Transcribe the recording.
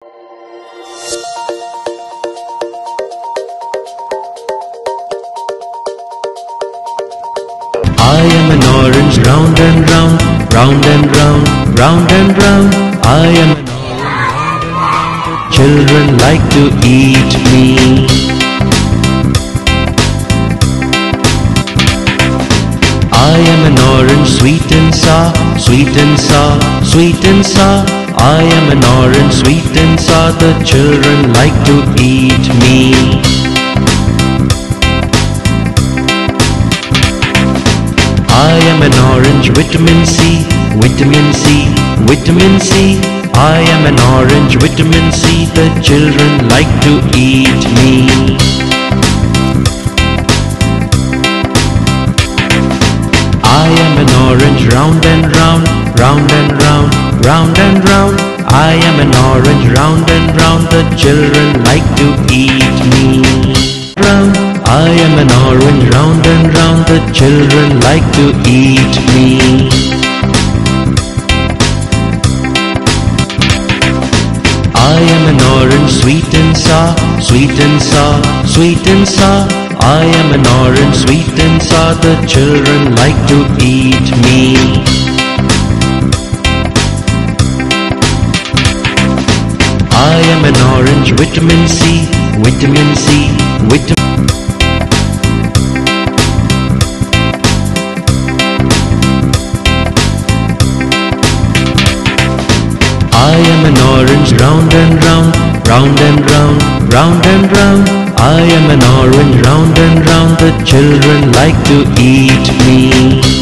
I am an orange, round and round, round and round, round and round. I am an orange, children like to eat me. I am an orange, sweet and sour, sweet and sour, sweet and sour. I am an orange, sweet and sour, the children like to eat me. I am an orange, vitamin C, vitamin C, vitamin C. I am an orange, vitamin C, the children like to eat me. I am an orange, round and round, round and round, round and round. I am an orange, round and round, the children like to eat me. Round. I am an orange, round and round, the children like to eat me. I am an orange, sweet and sour, sweet and sour, sweet and sour. I am an orange, sweet and sour, the children like to eat me. I am an orange, vitamin C, vitamin C, vitamin C. I am an orange, round and round, round and round, round and round. I am an orange, round and round, the children like to eat me.